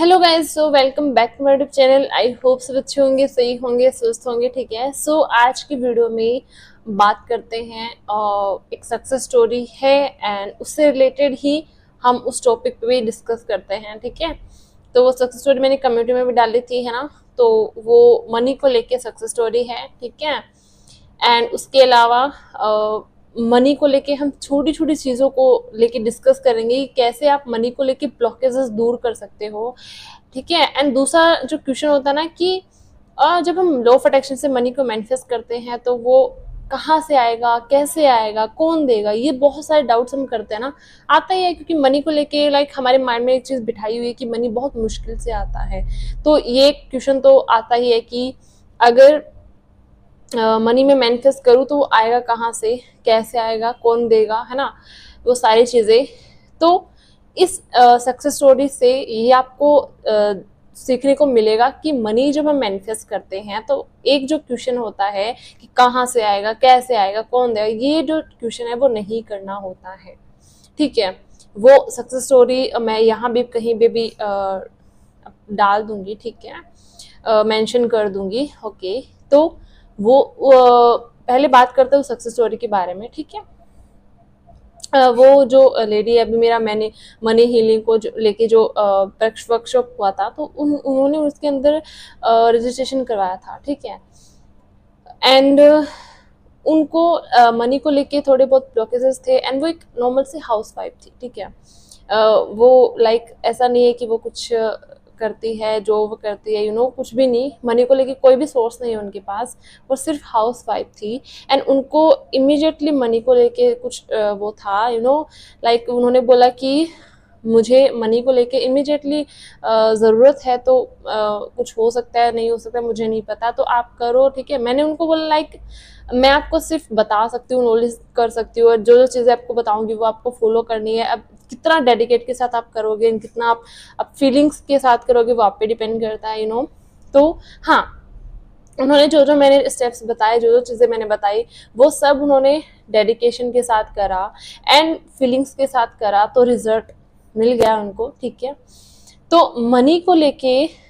Hello guys, so welcome back to my YouTube channel. I hope सब अच्छे होंगे, सही होंगे, स्वस्थ होंगे। ठीक है, सो आज की वीडियो में बात करते हैं एक सक्सेस स्टोरी है एंड उससे रिलेटेड ही हम उस टॉपिक पे भी डिस्कस करते हैं। ठीक है, तो वो सक्सेस स्टोरी मैंने कम्युनिटी में भी डाली थी, है ना। तो वो मनी को लेके सक्सेस स्टोरी है। ठीक है, एंड उसके अलावा मनी को लेके हम छोटी छोटी चीज़ों को लेके डिस्कस करेंगे कि कैसे आप मनी को लेके ब्लॉकेजेस दूर कर सकते हो। ठीक है, एंड दूसरा जो क्वेश्चन होता है ना कि जब हम लॉ ऑफ अट्रैक्शन से मनी को मैनिफेस्ट करते हैं तो वो कहाँ से आएगा, कैसे आएगा, कौन देगा, ये बहुत सारे डाउट्स हम करते हैं ना। आता ही है क्योंकि मनी को लेके हमारे माइंड में एक चीज़ बिठाई हुई है कि मनी बहुत मुश्किल से आता है। तो ये क्वेश्चन तो आता ही है कि अगर मनी में मैनिफेस्ट करूँ तो वो आएगा कहाँ से, कैसे आएगा, कौन देगा, है ना, वो सारी चीज़ें। तो इस सक्सेस स्टोरी से ये आपको सीखने को मिलेगा कि मनी जब हम मैनिफेस्ट करते हैं तो एक जो क्वेश्चन होता है कि कहाँ से आएगा, कैसे आएगा, कौन देगा, ये जो क्वेश्चन है वो नहीं करना होता है। ठीक है, वो सक्सेस स्टोरी मैं यहाँ भी कहीं पे भी डाल दूंगी। ठीक है, मेंशन कर दूंगी। ओके, तो वो पहले बात करते हैं सक्सेस स्टोरी के बारे में। ठीक है, वो जो लेडी अभी मेरा मैंने मनी हीलिंग को लेके जो वर्कशॉप हुआ था तो उन्होंने उसके अंदर रजिस्ट्रेशन करवाया था। ठीक है, एंड उनको मनी को लेके थोड़े बहुत ब्लॉकेजेस थे एंड वो एक नॉर्मल सी हाउस वाइफ थी। ठीक है, वो ऐसा नहीं है कि वो कुछ करती है, जो वो करती है कुछ भी नहीं, मनी को लेके कोई भी सोर्स नहीं है उनके पास, वो सिर्फ हाउस वाइफ थी। एंड उनको इमीडिएटली मनी को लेके कुछ वो था उन्होंने बोला कि मुझे मनी को लेके इमीडिएटली ज़रूरत है, तो कुछ हो सकता है, नहीं हो सकता है, मुझे नहीं पता, तो आप करो। ठीक है, मैंने उनको बोला मैं आपको सिर्फ बता सकती हूँ, नॉलेज कर सकती हूँ, और जो जो चीज़ें आपको बताऊंगी वो आपको फॉलो करनी है। अब कितना डेडिकेट के साथ आप करोगे, कितना आप फीलिंग्स के साथ करोगे, वो आप पे डिपेंड करता है तो हाँ, उन्होंने जो जो मैंने स्टेप्स बताए, जो जो चीज़ें मैंने बताई, वो सब उन्होंने डेडिकेशन के साथ करा एंड फीलिंग्स के साथ करा, तो रिजल्ट मिल गया उनको। ठीक है, तो मनी को लेके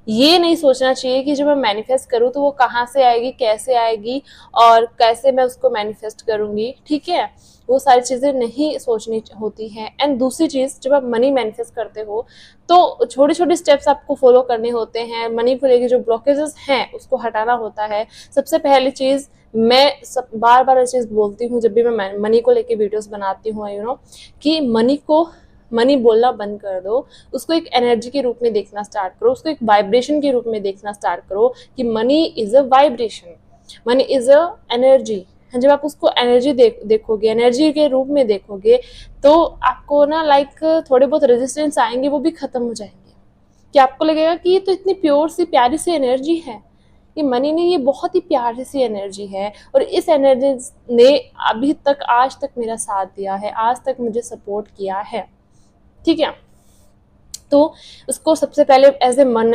ये नहीं सोचना चाहिए कि जब मैं मैनिफेस्ट करूँ तो वो कहाँ से आएगी, कैसे आएगी और कैसे मैं उसको मैनिफेस्ट करूँगी। ठीक है, वो सारी चीज़ें नहीं सोचनी होती हैं। एंड दूसरी चीज़, जब आप मनी मैनिफेस्ट करते हो तो छोटे छोटे स्टेप्स आपको फॉलो करने होते हैं। मनी को लेके जो ब्लॉकेजेस हैं उसको हटाना होता है। सबसे पहली चीज़, मैं बार बार ये चीज़ बोलती हूँ जब भी मैं मनी को लेके वीडियोस बनाती हूँ कि मनी बोलना बंद कर दो, उसको एक एनर्जी के रूप में देखना स्टार्ट करो, उसको एक वाइब्रेशन के रूप में देखना स्टार्ट करो कि money is a vibration, money is a energy. जब आप उसको एनर्जी देखोगे, एनर्जी के रूप में देखोगे, तो आपको ना थोड़े बहुत रेजिस्टेंस आएंगे, वो भी खत्म हो जाएंगे। कि आपको लगेगा कि ये तो इतनी प्योर सी प्यारी सी एनर्जी है, ये मनी नहीं, ये बहुत ही प्यारी सी एनर्जी है, और इस एनर्जी ने अभी तक, आज तक मेरा साथ दिया है, आज तक मुझे सपोर्ट किया है। ठीक है, तो उसको सबसे पहले एज ए मन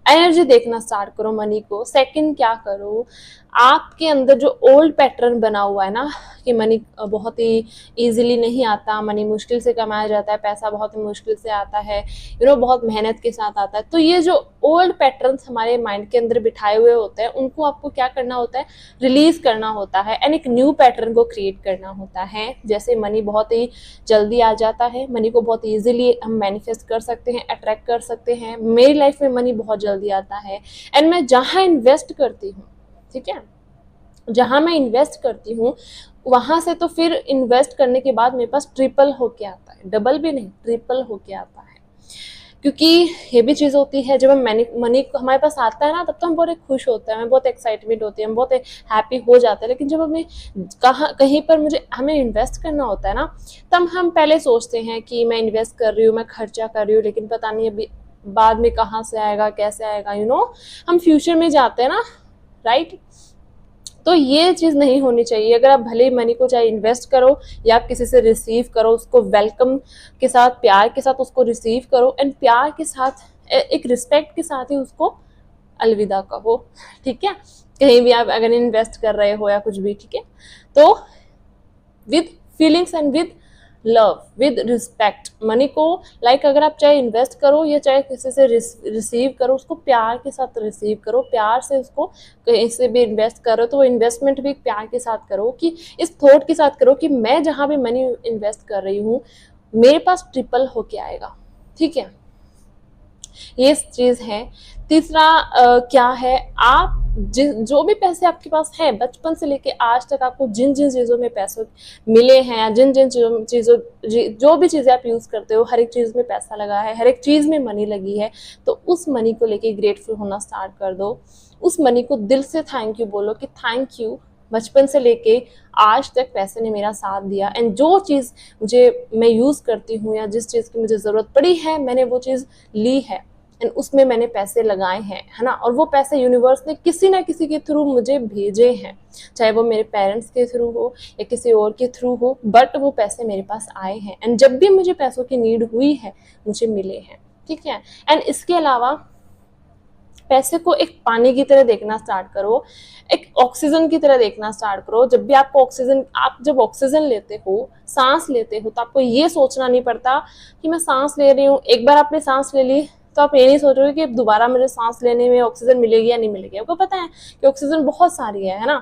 एनर्जी देखना स्टार्ट करो मनी को। सेकंड क्या करो, आपके अंदर जो ओल्ड पैटर्न बना हुआ है ना कि मनी बहुत ही इजीली नहीं आता, मनी मुश्किल से कमाया जाता है, पैसा बहुत ही मुश्किल से आता है, बहुत मेहनत के साथ आता है, तो ये जो ओल्ड पैटर्न्स हमारे माइंड के अंदर बिठाए हुए होते हैं, उनको आपको क्या करना होता है, रिलीज करना होता है एंड एक न्यू पैटर्न को क्रिएट करना होता है। जैसे मनी बहुत ही जल्दी आ जाता है, मनी को बहुत ईजिली हम मैनिफेस्ट कर सकते हैं, अट्रैक्ट कर सकते हैं। मेरी लाइफ में मनी बहुत जल्दी आता है एंड मैं जहाँ इन्वेस्ट करती हूँ, ठीक है, जहाँ मैं इन्वेस्ट करती हूँ वहाँ से तो फिर इन्वेस्ट करने के बाद मेरे पास ट्रिपल होके आता है, डबल भी नहीं, ट्रिपल होके आता है। क्योंकि ये भी चीज़ होती है, जब हम मनी हमारे पास आता है ना, तब तो हम बहुत खुश होते हैं, हमें बहुत एक्साइटमेंट होती है, हम बहुत हैप्पी हो जाते हैं। लेकिन जब हमें कहीं पर हमें इन्वेस्ट करना होता है ना, तब हम पहले सोचते हैं कि मैं इन्वेस्ट कर रही हूँ, मैं खर्चा कर रही हूँ, लेकिन पता नहीं अभी बाद में कहाँ से आएगा, कैसे आएगा, हम फ्यूचर में जाते हैं ना, राइट। तो ये चीज़ नहीं होनी चाहिए। अगर आप भले ही मनी को चाहे इन्वेस्ट करो या आप किसी से रिसीव करो, उसको वेलकम के साथ, प्यार के साथ उसको रिसीव करो एंड प्यार के साथ, एक रिस्पेक्ट के साथ ही उसको अलविदा कहो। ठीक है, कहीं भी आप अगर इन्वेस्ट कर रहे हो या कुछ भी, ठीक है, तो with feelings and with love, with respect. Money को अगर आप चाहे इन्वेस्ट करो या चाहे किसी से रिसीव करो, उसको प्यार के साथ रिसीव करो, प्यार से उसको कहीं से भी इन्वेस्ट करो तो वो इन्वेस्टमेंट भी प्यार के साथ करो, कि इस थॉट के साथ करो कि मैं जहाँ भी मनी इन्वेस्ट कर रही हूँ मेरे पास ट्रिपल होके आएगा। ठीक है, ये चीज है। तीसरा क्या है, आप जो भी पैसे आपके पास हैं बचपन से लेके आज तक, आपको जिन जिन चीज़ों में पैसे मिले हैं या जिन जिन चीज़ों जो भी चीज़ें आप यूज़ करते हो, हर एक चीज़ में पैसा लगा है, हर एक चीज़ में मनी लगी है, तो उस मनी को लेके ग्रेटफुल होना स्टार्ट कर दो। उस मनी को दिल से थैंक यू बोलो कि थैंक यू, बचपन से लेके आज तक पैसे ने मेरा साथ दिया, एंड जो चीज़ मैं यूज़ करती हूँ या जिस चीज़ की मुझे ज़रूरत पड़ी है मैंने वो चीज़ ली है एंड उसमें मैंने पैसे लगाए हैं, है ना। और वो पैसे यूनिवर्स ने किसी ना किसी के थ्रू मुझे भेजे हैं, चाहे वो मेरे पेरेंट्स के थ्रू हो या किसी और के थ्रू हो, बट वो पैसे मेरे पास आए हैं एंड जब भी मुझे पैसों की नीड हुई है मुझे मिले हैं। ठीक है, एंड इसके अलावा पैसे को एक पानी की तरह देखना स्टार्ट करो, एक ऑक्सीजन की तरह देखना स्टार्ट करो। जब भी आपको आप जब ऑक्सीजन लेते हो, सांस लेते हो, तो आपको ये सोचना नहीं पड़ता कि मैं सांस ले रही हूँ। एक बार आपने सांस ले ली तो आप ये नहीं सोचोगे कि दोबारा मुझे सांस लेने में ऑक्सीजन मिलेगी या नहीं मिलेगी। आपको पता है कि ऑक्सीजन बहुत सारी है ना।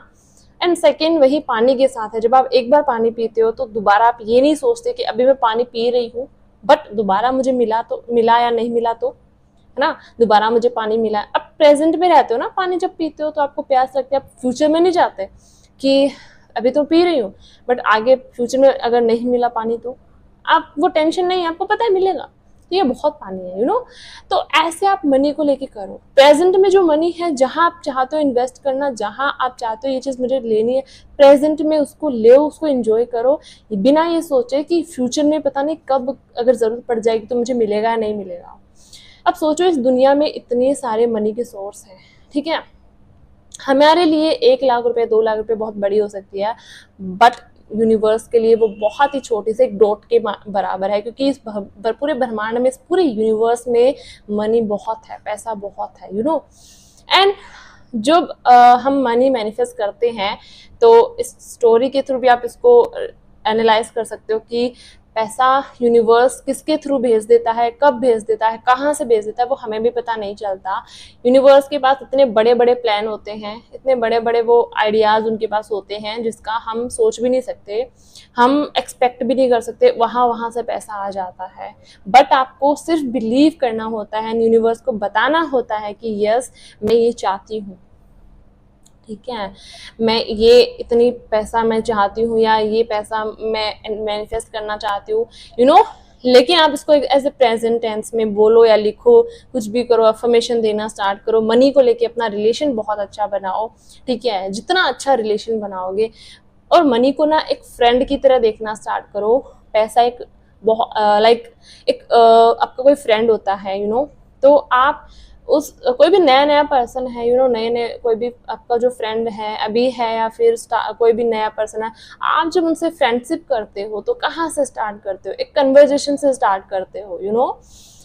एंड सेकेंड वही पानी के साथ है, जब आप एक बार पानी पीते हो तो दोबारा आप ये नहीं सोचते कि अभी मैं पानी पी रही हूँ बट दोबारा मुझे मिला या नहीं मिला, तो है ना, दोबारा मुझे पानी मिला। अब प्रेजेंट में रहते हो ना, पानी जब पीते हो तो आपको प्यास लगती है, आप फ्यूचर में नहीं जाते कि अभी तो पी रही हूँ बट आगे फ्यूचर में अगर नहीं मिला पानी तो आप वो टेंशन नहीं है, आपको पता है मिलेगा, तो ये बहुत पानी है, तो ऐसे आप मनी को लेके करो। प्रेजेंट में जो मनी है, जहां आप चाहते हो इन्वेस्ट करना, जहां आप चाहते हो ये चीज मुझे लेनी है, प्रेजेंट में उसको ले, उसको एंजॉय करो, बिना ये सोचे कि फ्यूचर में पता नहीं कब अगर जरूरत पड़ जाएगी तो मुझे मिलेगा या नहीं मिलेगा। अब सोचो इस दुनिया में इतने सारे मनी के सोर्स हैं, ठीक है। हमारे लिए 1 लाख रुपए 2 लाख रुपए बहुत बड़ी हो सकती है, बट यूनिवर्स के लिए वो बहुत ही छोटी से एक डॉट के बराबर है, क्योंकि इस पूरे ब्रह्मांड में, इस पूरे यूनिवर्स में मनी बहुत है, पैसा बहुत है, एंड जब हम मनी मैनिफेस्ट करते हैं तो इस स्टोरी के थ्रू भी आप इसको एनालाइज कर सकते हो कि पैसा यूनिवर्स किसके थ्रू भेज देता है, कब भेज देता है, कहाँ से भेज देता है, वो हमें भी पता नहीं चलता। यूनिवर्स के पास इतने बड़े बड़े प्लान होते हैं, इतने बड़े बड़े वो आइडियाज उनके पास होते हैं जिसका हम सोच भी नहीं सकते, हम एक्सपेक्ट भी नहीं कर सकते, वहाँ से पैसा आ जाता है। बट आपको सिर्फ बिलीव करना होता है, यूनिवर्स को बताना होता है कि यस मैं ये चाहती हूँ, ठीक है, मैं ये इतनी पैसा मैं चाहती हूँ या ये पैसा मैं मैनिफेस्ट करना चाहती हूँ, लेकिन आप इसको एज ए प्रेजेंट टेंस में बोलो या लिखो, कुछ भी करो, अफर्मेशन देना स्टार्ट करो। मनी को लेके अपना रिलेशन बहुत अच्छा बनाओ, ठीक है, जितना अच्छा रिलेशन बनाओगे, और मनी को ना एक फ्रेंड की तरह देखना स्टार्ट करो। पैसा एक बहुत आपका कोई फ्रेंड होता है, तो आप कोई भी नया पर्सन है, नए कोई भी आपका जो फ्रेंड है अभी है या फिर कोई भी नया पर्सन है, आप जब उनसे फ्रेंडशिप करते हो तो कहाँ से स्टार्ट करते हो, एक कन्वर्जेशन से स्टार्ट करते हो,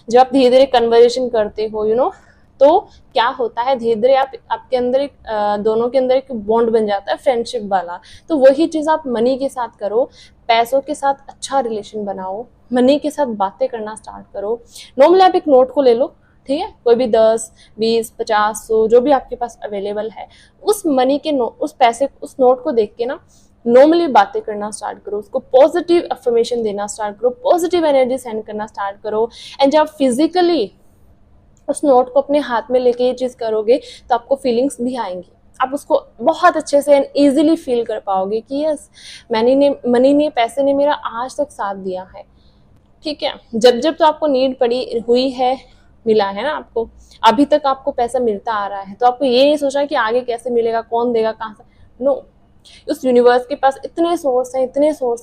जब आप धीरे धीरे कन्वर्जेशन करते हो, तो क्या होता है, धीरे धीरे आपके अंदर दोनों के अंदर एक बॉन्ड बन जाता है फ्रेंडशिप वाला। तो वही चीज आप मनी के साथ करो, पैसों के साथ अच्छा रिलेशन बनाओ, मनी के साथ बातें करना स्टार्ट करो। नॉर्मली आप एक नोट को ले लो, ठीक है, कोई भी 10, 20, 50, 100 जो भी आपके पास अवेलेबल है, उस मनी के उस पैसे उस नोट को देख के ना नॉर्मली बातें करना स्टार्ट करो, उसको पॉजिटिव अफर्मेशन देना स्टार्ट करो, पॉजिटिव एनर्जी सेंड करना स्टार्ट करो। एंड जब आप उस नोट को अपने हाथ में लेके ये चीज करोगे तो आपको फीलिंग्स भी आएंगी, आप उसको बहुत अच्छे से एंड इजीली फील कर पाओगे कि यस मनी ने पैसे ने मेरा आज तक साथ दिया है, ठीक है। जब तो आपको नीड पड़ी हुई है, मिला है ना आपको, अभी तक आपको पैसा मिलता आ रहा है, तो आपको ये नहीं सोचना कि आगे कैसे मिलेगा, कौन देगा, कहाँ से, नो। उस यूनिवर्स के पास इतने सोर्स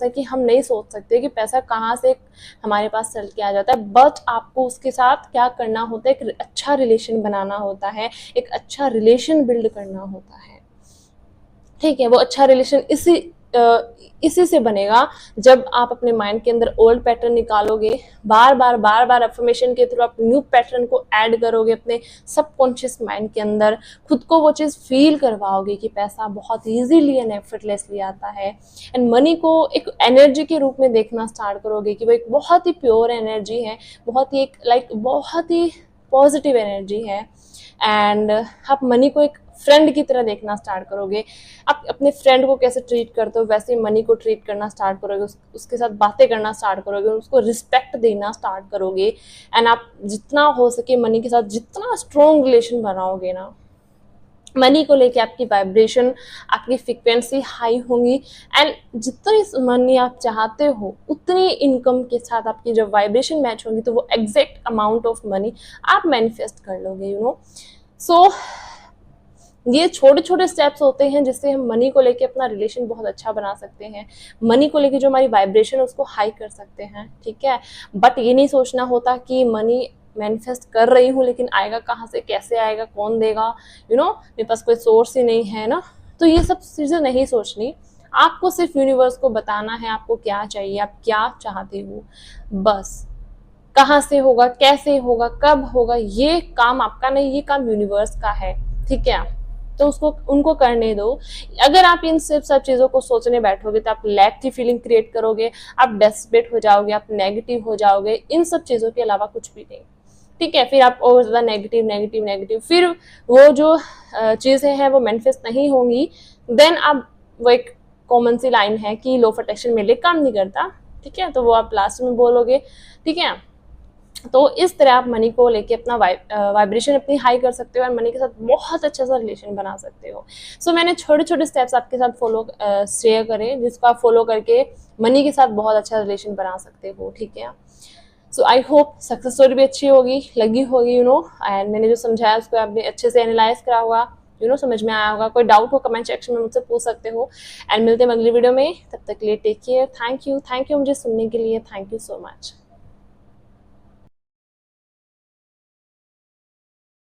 हैं कि हम नहीं सोच सकते कि पैसा कहाँ से हमारे पास चल के आ जाता है। बट आपको उसके साथ क्या करना होता है, एक अच्छा रिलेशन बनाना होता है, एक अच्छा रिलेशन बिल्ड करना होता है, ठीक है। वो अच्छा रिलेशन इसी इसी से बनेगा। जब आप अपने माइंड के अंदर ओल्ड पैटर्न निकालोगे, बार बार अफर्मेशन के थ्रू आप न्यू पैटर्न को ऐड करोगे अपने सबकॉन्शियस माइंड के अंदर, खुद को वो चीज़ फील करवाओगे कि पैसा बहुत ईजीली एंड एफर्टलेसली आता है, एंड मनी को एक एनर्जी के रूप में देखना स्टार्ट करोगे कि वो एक बहुत ही प्योर एनर्जी है, बहुत ही बहुत ही पॉजिटिव एनर्जी है, एंड आप मनी को एक फ्रेंड की तरह देखना स्टार्ट करोगे। आप अपने फ्रेंड को कैसे ट्रीट करते हो वैसे ही मनी को ट्रीट करना स्टार्ट करोगे, उसके साथ बातें करना स्टार्ट करोगे, उसको रिस्पेक्ट देना स्टार्ट करोगे, एंड आप जितना हो सके मनी के साथ जितना स्ट्रॉन्ग रिलेशन बनाओगे ना, मनी को लेके आपकी वाइब्रेशन, आपकी फ्रिक्वेंसी हाई होंगी, एंड जितनी मनी आप चाहते हो उतनी इनकम के साथ आपकी जब वाइब्रेशन मैच होंगी तो वो एग्जैक्ट अमाउंट ऑफ मनी आप मैनिफेस्ट कर लोगे, सो ये छोटे छोटे स्टेप्स होते हैं जिससे हम मनी को लेके अपना रिलेशन बहुत अच्छा बना सकते हैं, मनी को लेके जो हमारी वाइब्रेशन है उसको हाई कर सकते हैं, ठीक है। बट ये नहीं सोचना होता कि मनी मैनिफेस्ट कर रही हूँ लेकिन आएगा कहाँ से, कैसे आएगा, कौन देगा, मेरे पास कोई सोर्स ही नहीं है ना, तो ये सब चीज़ें नहीं सोचनी। आपको सिर्फ यूनिवर्स को बताना है आपको क्या चाहिए, आप क्या चाहते हो, बस कहाँ से होगा, कैसे होगा, कब होगा, ये काम आपका नहीं, ये काम यूनिवर्स का है, ठीक है। तो उसको उनको करने दो। अगर आप इन सब चीज़ों को सोचने बैठोगे तो आप लैक की फीलिंग क्रिएट करोगे, आप डेस्परेट हो जाओगे, आप नेगेटिव हो जाओगे, इन सब चीज़ों के अलावा कुछ भी नहीं, ठीक है। फिर आप और ज़्यादा नेगेटिव, फिर वो जो चीज़ें हैं वो मैनिफेस्ट नहीं होंगी। देन आप, वो एक कॉमन सी लाइन है कि लॉ ऑफ अट्रैक्शन मेरे लिए काम नहीं करता, ठीक है, तो वो आप लास्ट में बोलोगे, ठीक है। तो इस तरह आप मनी को लेके अपना वाइब्रेशन अपनी हाई कर सकते हो और मनी के साथ बहुत अच्छा सा रिलेशन बना सकते हो। सो मैंने छोटे छोटे स्टेप्स आपके साथ शेयर करे जिसको आप फॉलो करके मनी के साथ बहुत अच्छा रिलेशन बना सकते हो, ठीक है। सो आई होप सक्सेस स्टोरी भी अच्छी होगी, लगी होगी, एंड मैंने जो समझाया उसको आपने अच्छे से एनालाइज करा होगा, समझ में आया होगा। कोई डाउट हो कमेंट सेक्शन में मुझसे पूछ सकते हो, एंड मिलते हैं अगली वीडियो में। तब तक के लिए टेक केयर, थैंक यू मुझे सुनने के लिए, थैंक यू सो मच।